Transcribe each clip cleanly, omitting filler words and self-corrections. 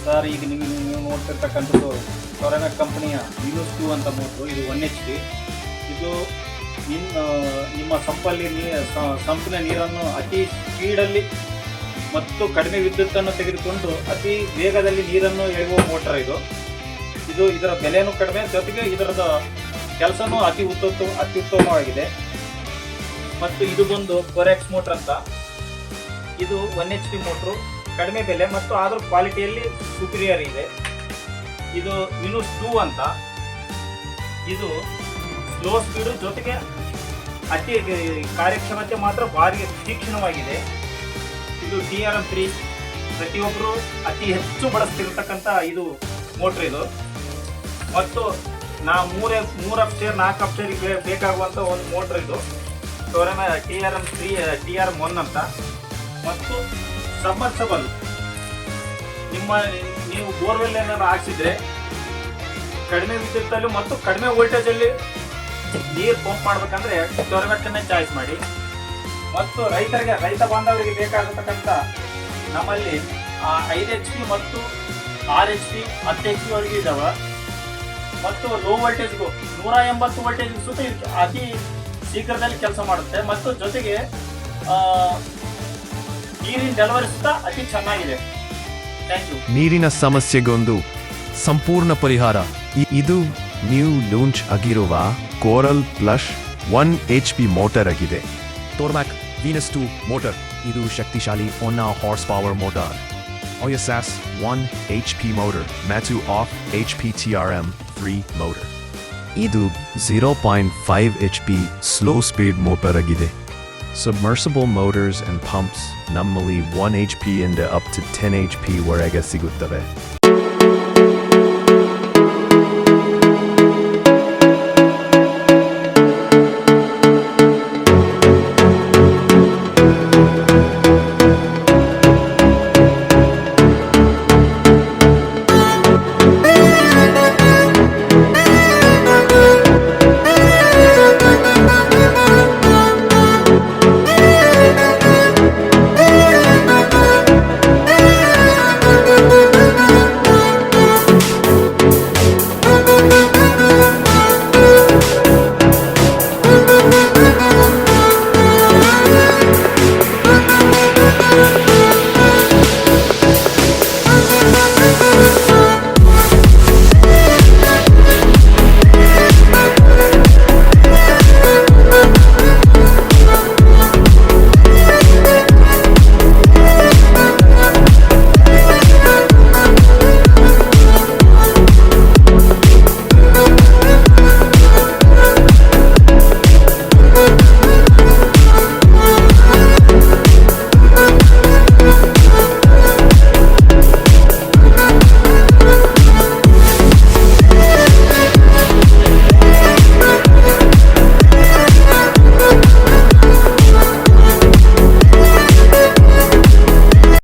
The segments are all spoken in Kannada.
ಸರ್ ಈಗ ನೀವು ನೋಡ್ತಿರ್ತಕ್ಕಂಥದ್ದು ಟೊರೆಮೆಕ್ ಕಂಪನಿಯ ವಿನೂಸ್ 2 ಅಂತ ಮೋಟ್ರು. ಇದು 1 HP. ಇದು ನಿಮ್ಮ ಸಂಪಿನ ನೀರನ್ನು ಅತಿ ಸ್ಪೀಡಲ್ಲಿ ಮತ್ತು ಕಡಿಮೆ ವಿದ್ಯುತ್ತನ್ನು ತೆಗೆದುಕೊಂಡು ಅತಿ ವೇಗದಲ್ಲಿ ನೀರನ್ನು ಎಳೆಯುವ ಮೋಟರ್ ಇದು ಇದರ ಬೆಲೆನೂ ಕಡಿಮೆ, ಜೊತೆಗೆ ಇದರದ ಕೆಲಸನೂ ಅತ್ಯುತ್ತಮವಾಗಿದೆ. ಮತ್ತು ಇದು ಬಂದು ಕೊರೆಕ್ಸ್ ಮೋಟ್ರ್ ಅಂತ. ಇದು 1 HP ಮೋಟ್ರು, ಕಡಿಮೆ ಬೆಲೆ ಮತ್ತು ಆದರೂ ಕ್ವಾಲಿಟಿಯಲ್ಲಿ ಸುಪೀರಿಯರ್ ಇದೆ. ಇದು ವಿನೂಸ್ 2 ಅಂತ. ಇದು ಸ್ಲೋ ಸ್ಪೀಡು ಜೊತೆಗೆ ಅತಿ ಕಾರ್ಯಕ್ಷಮತೆ ಮಾತ್ರ ಭಾರಿ ತೀಕ್ಷ್ಣವಾಗಿದೆ. ಇದು TRM3 ಪ್ರತಿಯೊಬ್ಬರು ಅತಿ ಹೆಚ್ಚು ಬಳಸ್ತಿರ್ತಕ್ಕಂಥ ಇದು ಮೋಟ್ರ್ ಇದು. ಮತ್ತು ಮೂರು ಅಪ್ಸ್ಟೇರ್ 4 ಅಪ್ಸ್ಟೇರಿಗೆ ಬೇಕಾಗುವಂಥ ಒಂದು ಮೋಟ್ರ್ ಇದು TRM1 ಅಂತ. ಮತ್ತು ಸಬ್ಮರ್ಸಬಲ್, ನೀವು ಬೋರ್ವೆಲ್ ಏನಾದ್ರು ಹಾಕ್ಸಿದ್ರೆ ಕಡಿಮೆ ವಿದ್ಯುತ್ತಲ್ಲಿ ಮತ್ತು ಕಡಿಮೆ ವೋಲ್ಟೇಜಲ್ಲಿ ನೀರು ಪಂಪ್ ಮಾಡ್ಬೇಕಂದ್ರೆ ಟೊರೆಮೆಕ್ನೇ ಚಾಯ್ಸ್ ಮಾಡಿ. ಮತ್ತು ರೈತ ಬಾಂಧವರಿಗೆ ಬೇಕಾಗತಕ್ಕಂಥ ನಮ್ಮಲ್ಲಿ 5 HP ಮತ್ತು 6 HP 10 HP ವರೆಗೂ ಇದ್ದಾವೆ. ಮತ್ತು ಲೋ ವೋಲ್ಟೇಜ್ಗೂ 180 ವೋಲ್ಟೇಜ್ ಸುತ್ತ ಅತಿ ಶೀಘ್ರದಲ್ಲಿ ಕೆಲಸ ಮಾಡುತ್ತೆ. ಮತ್ತು ಜೊತೆಗೆ ನೀರಿನ ಡೆಲಿವರಿ ಸುತ್ತ ಅತಿ ಚೆನ್ನಾಗಿದೆ. Thank you. ನೀರಿನ ಸಮಸ್ಯೆಗೊಂದು ಸಂಪೂರ್ಣ ಪರಿಹಾರ. ಇದು ನ್ಯೂ ಲಾಂಚ್ ಆಗಿರುವ ಕೋರಲ್ ಪ್ಲಸ್ 1 HP ಮೋಟರ್ ಆಗಿದೆ. ಟೊರೆಮೆಕ್ ವೀನಸ್ 2 ಮೋಟರ್. ಇದು ಶಕ್ತಿಶಾಲಿ 1 horse power motor. OSS 1 HP motor ಮತ್ತು ಆಫ್ HP TRM3 ಮೋಟರ್. ಇದು 0.5 HP ಸ್ಲೋ ಸ್ಪೀಡ್ ಮೋಟರ್ ಆಗಿದೆ. Submersible motors and pumps ನಮ್ಮಲ್ಲಿ 1 HP ಇಂದ up to 10 HP ವರೆಗೆ ಸಿಗುತ್ತವೆ.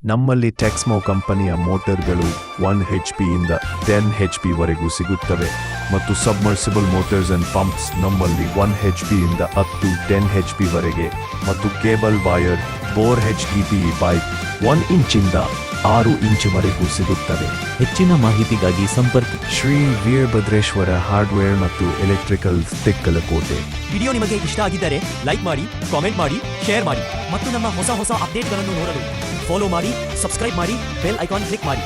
ನಮ್ಮಲ್ಲಿ ಟೆಕ್ಸ್ಮೋ ಕಂಪನಿಯ ಮೋಟರ್ಗಳು 1 HP ಇಂದ 10 HP ವರೆಗೂ ಸಿಗುತ್ತವೆ. ಮತ್ತು ಸಬ್ಮರ್ಸಿಬಲ್ ಮೋಟರ್ಸ್ ಅಂಡ್ ಪಂಪ್ಸ್ ನಮ್ಮಲ್ಲಿ 1 HP ಇಂದ up to 10 HP ವರೆಗೆ. ಮತ್ತು cable wire bore HDPE pipe 1 ಇಂಚಿಂದ 6 inch ವರೆಗೂ ಸಿಗುತ್ತವೆ. ಹೆಚ್ಚಿನ ಮಾಹಿತಿಗಾಗಿ ಸಂಪರ್ಕ ಶ್ರೀ ವೀರಭದ್ರೇಶ್ವರ ಹಾರ್ಡ್ವೇರ್ ಮತ್ತು ಎಲೆಕ್ಟ್ರಿಕಲ್ ತಿಕ್ಕಲಕೋಟೆ. ವಿಡಿಯೋ ನಿಮಗೆ ಇಷ್ಟ ಆಗಿದ್ದರೆ ಲೈಕ್ ಮಾಡಿ, ಕಾಮೆಂಟ್ ಮಾಡಿ, ಶೇರ್ ಮಾಡಿ ಮತ್ತು ನಮ್ಮ ಹೊಸ ಅಪ್ಡೇಟ್ಗಳನ್ನು ನೋಡಲು ಫಾಲೋ ಮಾಡಿ, ಸಬ್ಸ್ಕ್ರೈಬ್ ಮಾಡಿ, ಬೆಲ್ ಐಕಾನ್ ಕ್ಲಿಕ್ ಮಾಡಿ.